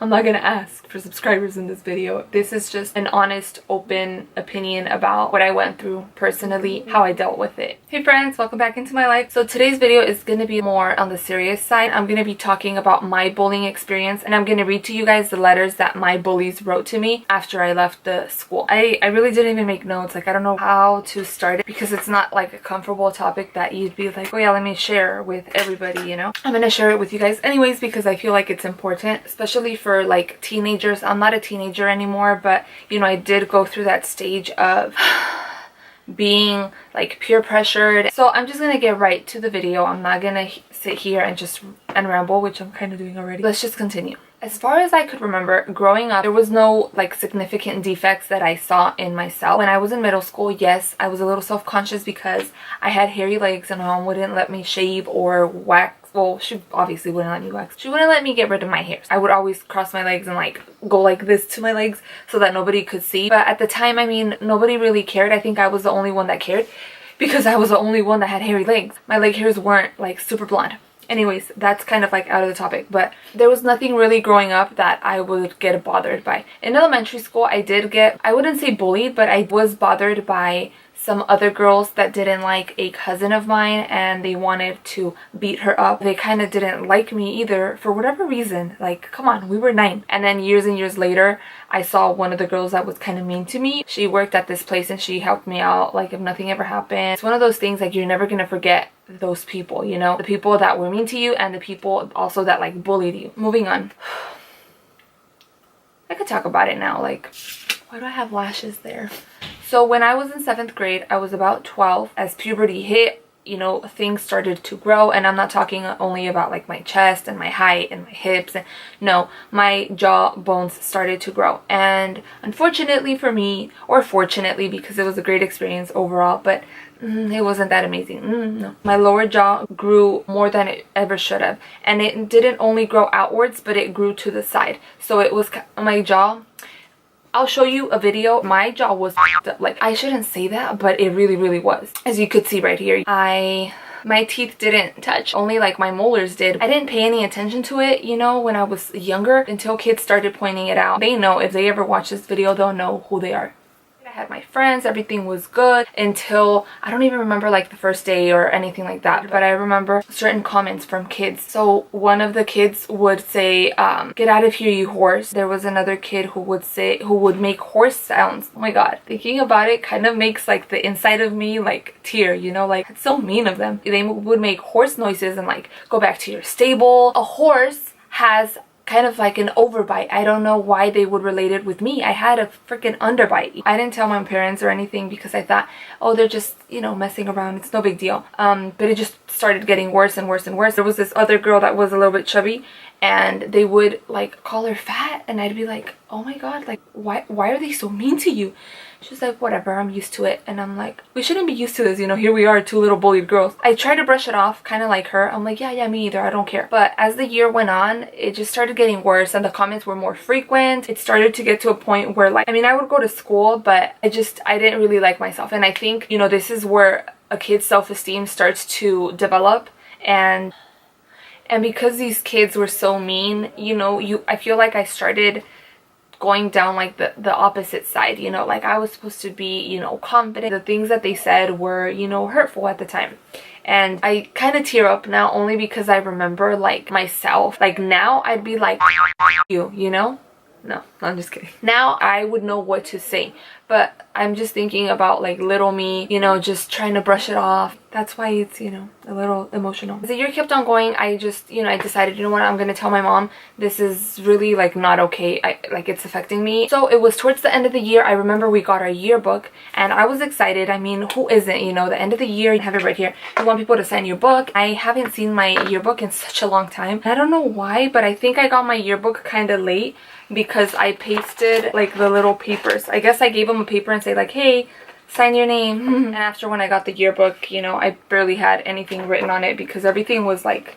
I'm not gonna ask for subscribers in this video. This is just an honest, open opinion about what I went through personally, how I dealt with it. Hey friends, welcome back into my life. So today's video is gonna be more on the serious side. I'm gonna be talking about my bullying experience, and I'm gonna read to you guys the letters that my bullies wrote to me after I left the school. I really didn't even make notes. Like, I don't know how to start it because it's not like a comfortable topic that you'd be like, oh yeah, let me share with everybody, you know? I'm gonna share it with you guys anyways because I feel like it's important, especially for like teenagers. I'm not a teenager anymore, but you know, I did go through that stage of being like peer pressured. So I'm just gonna get right to the video. I'm not gonna sit here and ramble, which I'm kind of doing already. Let's just continue. As far as I could remember, growing up, there was no like significant defects that I saw in myself. When I was in middle school, yes, I was a little self-conscious because I had hairy legs and mom wouldn't let me shave or wax. Well, she obviously wouldn't let me wax. She wouldn't let me get rid of my hair. I would always cross my legs and like go like this to my legs so that nobody could see. But at the time, I mean, nobody really cared. I think I was the only one that cared because I was the only one that had hairy legs. My leg hairs weren't like super blonde. Anyways, that's kind of like out of the topic, but there was nothing really growing up that I would get bothered by. In elementary school, I did get, I wouldn't say bullied, but I was bothered by some other girls that didn't like a cousin of mine and they wanted to beat her up. They kind of didn't like me either for whatever reason. Like, come on, we were 9. And then years and years later, I saw one of the girls that was kind of mean to me. She worked at this place and she helped me out like if nothing ever happened. It's one of those things like you're never gonna forget those people, you know? The people that were mean to you and the people also that like bullied you. Moving on. I could talk about it now. Like, why do I have lashes there? So when I was in 7th grade, I was about 12. As puberty hit, you know, things started to grow, and I'm not talking only about like my chest and my height and my hips, and no, my jaw bones started to grow. And unfortunately for me, or fortunately because it was a great experience overall, but it wasn't that amazing. No, my lower jaw grew more than it ever should have, and it didn't only grow outwards, but it grew to the side. So it was my jaw. I'll show you a video. My jaw was like, I shouldn't say that, but it really was. As you could see right here, my teeth didn't touch, only like my molars did. I didn't pay any attention to it, you know, when I was younger until kids started pointing it out. They know, if they ever watch this video, they'll know who they are. I had my friends, everything was good until I don't even remember like the first day or anything like that, but I remember certain comments from kids. So one of the kids would say, get out of here, you horse. There was another kid who would make horse sounds. Oh my god, thinking about it kind of makes like the inside of me like tear, you know, like it's so mean of them. They would make horse noises and like, go back to your stable. A horse has kind of like an overbite. I don't know why they would relate it with me. I had a freaking underbite. I didn't tell my parents or anything because I thought, oh, they're just, you know, messing around. It's no big deal. But it just started getting worse and worse and worse. There was this other girl that was a little bit chubby and they would like call her fat and I'd be like, oh my god, like why are they so mean to you? She's like, whatever, I'm used to it. And I'm like, we shouldn't be used to this, you know, here we are, 2 little bullied girls. I tried to brush it off, kind of like her. I'm like, yeah, me either, I don't care. But as the year went on, it just started getting worse and the comments were more frequent. It started to get to a point where like, I mean, I would go to school, but I didn't really like myself. And I think, you know, this is where a kid's self-esteem starts to develop. And because these kids were so mean, you know, I feel like I started going down like the opposite side, you know, like I was supposed to be, you know, confident. The things that they said were, you know, hurtful at the time. And I kind of tear up now only because I remember like myself. Like now I'd be like, you know? No, I'm just kidding. Now I would know what to say, but I'm just thinking about like little me, you know, just trying to brush it off. That's why it's, you know, a little emotional. As the year kept on going, I just, you know, I decided, you know what, I'm gonna tell my mom this is really like not okay. Like it's affecting me. So it was towards the end of the year. I remember we got our yearbook and I was excited. I mean, who isn't, you know, the end of the year, you have it right here. You want people to sign your book. I haven't seen my yearbook in such a long time. I don't know why, but I think I got my yearbook kind of late because I pasted like the little papers. I guess I gave them a paper and say like, hey, sign your name. And after when I got the yearbook, you know, I barely had anything written on it because everything was like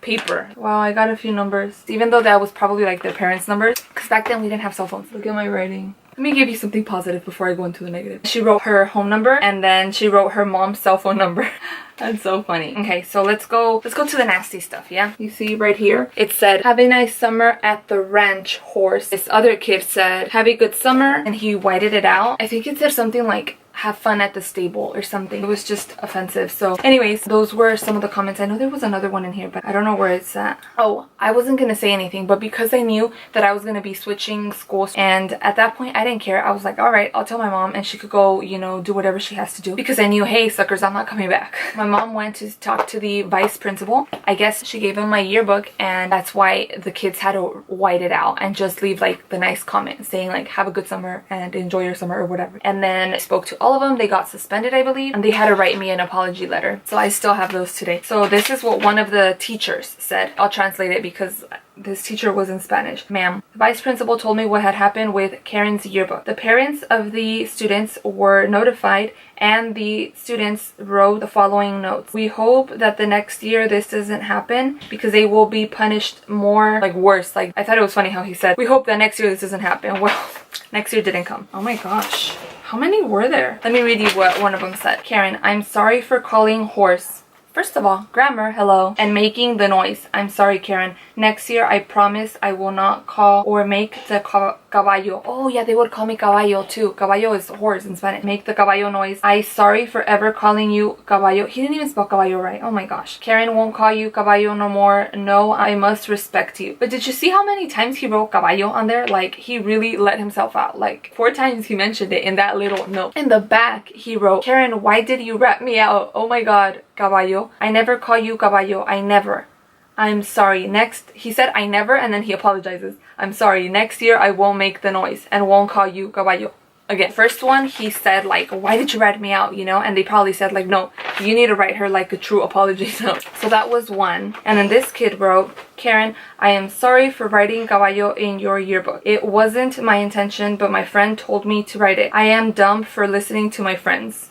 paper. Wow, I got a few numbers, even though that was probably like their parents' numbers because back then we didn't have cell phones. Look at my writing. Let me give you something positive before I go into the negative. She wrote her home number and then she wrote her mom's cell phone number. That's so funny. Okay, so let's go to the nasty stuff, yeah? You see right here, it said, have a nice summer at the ranch, horse. This other kid said, have a good summer, and he whited it out. I think it said something like, have fun at the stable or something. It was just offensive. So anyways, those were some of the comments. I know there was another one in here, but I don't know where it's at. Oh, I wasn't gonna say anything, but because I knew that I was gonna be switching schools, and at that point I didn't care. I was like, all right, I'll tell my mom and she could go, you know, do whatever she has to do, because I knew, hey suckers, I'm not coming back. My mom went to talk to the vice principal. I guess she gave him my yearbook, and that's why the kids had to white it out and just leave like the nice comment saying like, have a good summer and enjoy your summer or whatever. And then I spoke to all of them. They got suspended, I believe, and they had to write me an apology letter. So I still have those today. So this is what one of the teachers said. I'll translate it because this teacher was in Spanish. Ma'am, the vice principal told me what had happened with Karen's yearbook. The parents of the students were notified and the students wrote the following notes. We hope that the next year this doesn't happen because they will be punished more, like worse. Like, I thought it was funny how he said, we hope that next year this doesn't happen. Well, next year didn't come. Oh my gosh. How many were there? Let me read you what one of them said. Karen, I'm sorry for calling horse. First of all, grammar, hello, and making the noise. I'm sorry, Karen. Next year, I promise I will not call or make the caballo. Oh yeah, they would call me caballo too. Caballo is horse in Spanish. Make the caballo noise. I sorry for ever calling you caballo. He didn't even spell caballo right. Oh my gosh. Karen won't call you caballo no more. No, I must respect you. But did you see how many times he wrote caballo on there? Like, he really let himself out. Like, 4 times he mentioned it in that little note. In the back, he wrote, Karen, why did you rat me out? Oh my god, caballo. I never call you caballo. I never. I'm sorry. Next, he said I never, and then he apologizes. I'm sorry. Next year I won't make the noise and won't call you caballo again. First one, he said like, why did you rat me out, you know? And they probably said like, no, you need to write her like a true apology note. So that was one. And then this kid wrote, Karen, I am sorry for writing caballo in your yearbook. It wasn't my intention, but my friend told me to write it. I am dumb for listening to my friends.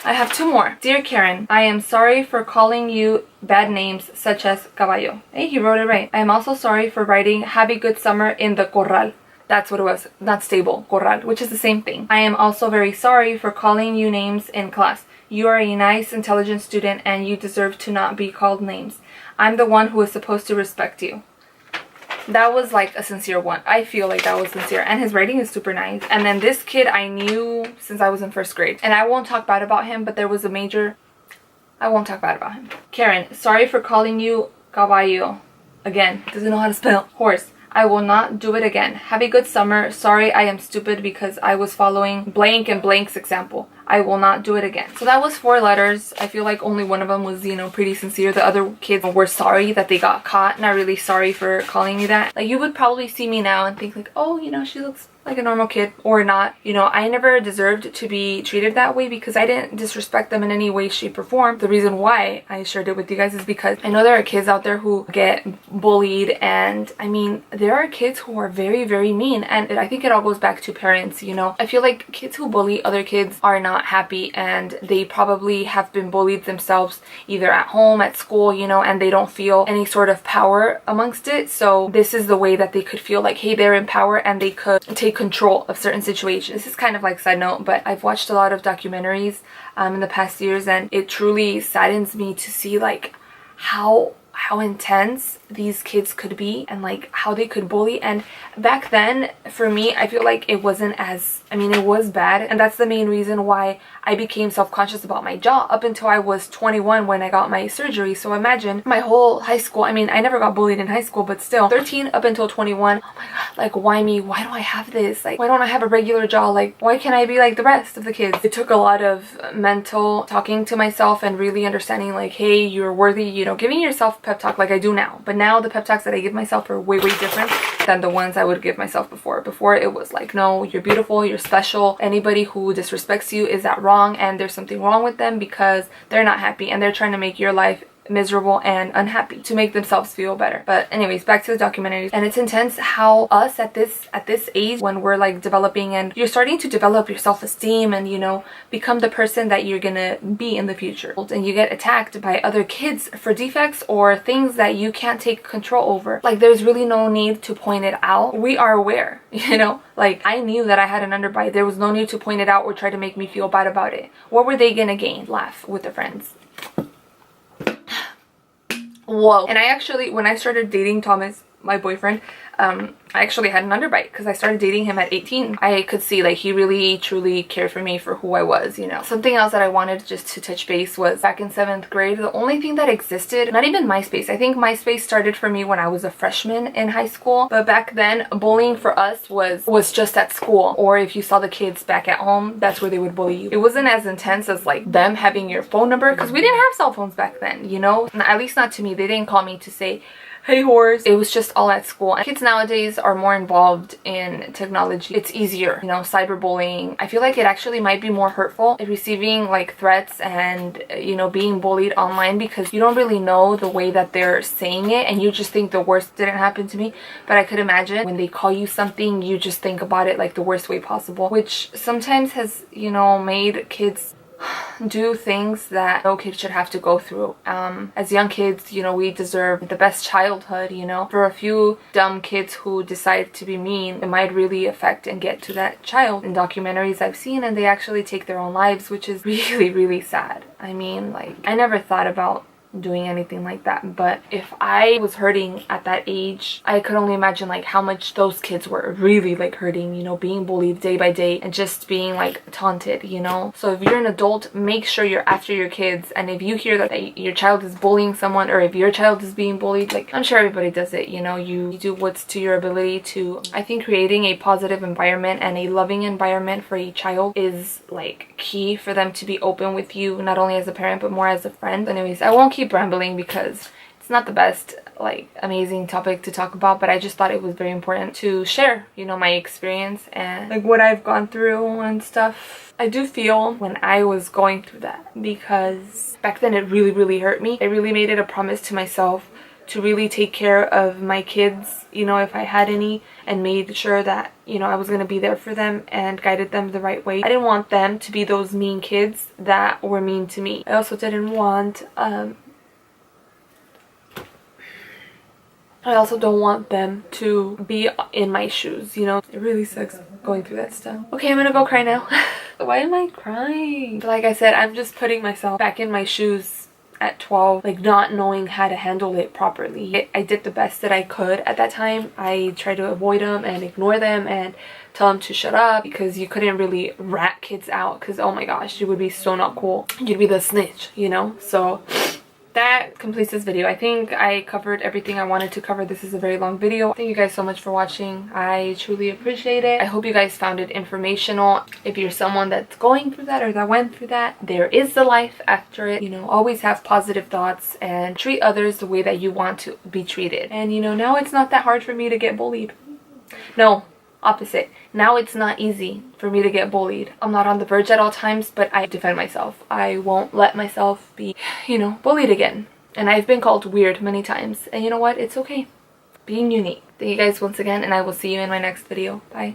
I have 2 more. Dear Karen, I am sorry for calling you bad names such as caballo. Hey, he wrote it right. I am also sorry for writing have a good summer in the corral. That's what it was. Not stable. Corral, which is the same thing. I am also very sorry for calling you names in class. You are a nice, intelligent student and you deserve to not be called names. I'm the one who is supposed to respect you. That was like a sincere one. I feel like that was sincere, and his writing is super nice. And then this kid I knew since I was in 1st grade, and I won't talk bad about him, but there was a major, I won't talk bad about him. Karen, sorry for calling you caballo. Again, doesn't know how to spell. Horse. I will not do it again. Have a good summer. Sorry I am stupid because I was following blank and blank's example. I will not do it again. So that was 4 letters. I feel like only one of them was, you know, pretty sincere. The other kids were sorry that they got caught. Not really sorry for calling me that. Like, you would probably see me now and think like, oh, you know, she looks like a normal kid, or not. You know, I never deserved to be treated that way because I didn't disrespect them in any way, shape, or form. The reason why I shared it with you guys is because I know there are kids out there who get bullied, and I mean, there are kids who are very, very mean, and I think it all goes back to parents, you know. I feel like kids who bully other kids are not happy, and they probably have been bullied themselves either at home, at school, you know, and they don't feel any sort of power amongst it. So this is the way that they could feel like, hey, they're in power and they could take control of certain situations. This is kind of like side note, but I've watched a lot of documentaries in the past years, and it truly saddens me to see like how intense these kids could be and like how they could bully. And back then, for me, I feel like it wasn't as, I mean, it was bad, and that's the main reason why I became self-conscious about my jaw up until I was 21 when I got my surgery. So imagine my whole high school, I mean, I never got bullied in high school, but still 13 up until 21. Oh my god, like, why me? Why do I have this? Like, why don't I have a regular jaw? Like, why can't I be like the rest of the kids? It took a lot of mental talking to myself and really understanding like, hey, you're worthy, you know, giving yourself pep talk like I do now. But now the pep talks that I give myself are way, way different than the ones I would give myself before. Before it was like, no, you're beautiful, you're special. Anybody who disrespects you is that wrong, and there's something wrong with them because they're not happy and they're trying to make your life miserable and unhappy to make themselves feel better. But anyways, back to the documentaries. And it's intense how us at this age, when we're like developing and you're starting to develop your self-esteem and, you know, become the person that you're gonna be in the future, and you get attacked by other kids for defects or things that you can't take control over, like there's really no need to point it out. We are aware, you know, like I knew that I had an underbite. There was no need to point it out or try to make me feel bad about it. What were they gonna gain? Laugh with their friends. Whoa. And I actually, when I started dating Thomas, my boyfriend, I actually had an underbite because I started dating him at 18. I could see like he really truly cared for me for who I was, you know. Something else that I wanted just to touch base was back in 7th grade, the only thing that existed, not even MySpace. I think MySpace started for me when I was a freshman in high school, but back then bullying for us was just at school, or if you saw the kids back at home, that's where they would bully you. It wasn't as intense as like them having your phone number because we didn't have cell phones back then, you know, at least not to me. They didn't call me to say, hey whores. It was just all at school. And kids nowadays are more involved in technology. It's easier, you know, cyberbullying. I feel like it actually might be more hurtful, receiving like threats and, you know, being bullied online, because you don't really know the way that they're saying it and you just think the worst didn't happen to me. But I could imagine when they call you something, you just think about it like the worst way possible, which sometimes has, you know, made kids do things that no kid should have to go through. As young kids, you know, we deserve the best childhood, you know. For a few dumb kids who decide to be mean, it might really affect and get to that child. In documentaries I've seen, and they actually take their own lives, which is really, really sad. I mean, like, I never thought about doing anything like that, but if I was hurting at that age, I could only imagine like how much those kids were really like hurting, you know, being bullied day by day and just being like taunted, you know. So if you're an adult, make sure you're after your kids, and if you hear that your child is bullying someone, or if your child is being bullied, like, I'm sure everybody does it, you know, you do what's to your ability to. I think creating a positive environment and a loving environment for a child is like key for them to be open with you, not only as a parent but more as a friend. Anyways, I won't keep rambling because it's not the best like amazing topic to talk about, but I just thought it was very important to share, you know, my experience and like what I've gone through and stuff. I do feel when I was going through that, because back then it really, really hurt me. I really made it a promise to myself to really take care of my kids, you know, if I had any, and made sure that, you know, I was going to be there for them and guided them the right way. I didn't want them to be those mean kids that were mean to me. I also didn't want I also don't want them to be in my shoes, you know. It really sucks going through that stuff. Okay, I'm gonna go cry now. Why am I crying? Like I said, I'm just putting myself back in my shoes at 12, like not knowing how to handle it properly. I did the best that I could at that time. I tried to avoid them and ignore them and tell them to shut up, because you couldn't really rat kids out, because oh my gosh, it would be so not cool. You'd be the snitch, you know. So that completes this video. I think I covered everything I wanted to cover. This is a very long video. Thank you guys so much for watching. I truly appreciate it. I hope you guys found it informational. If you're someone that's going through that or that went through that, there is the life after it. You know, always have positive thoughts and treat others the way that you want to be treated. And you know, now it's not that hard for me to get bullied. No, opposite. Now it's not easy for me to get bullied. I'm not on the verge at all times, but I defend myself. I won't let myself be, you know, bullied again. And I've been called weird many times. And you know what? It's okay. Being unique. Thank you guys once again, and I will see you in my next video. Bye.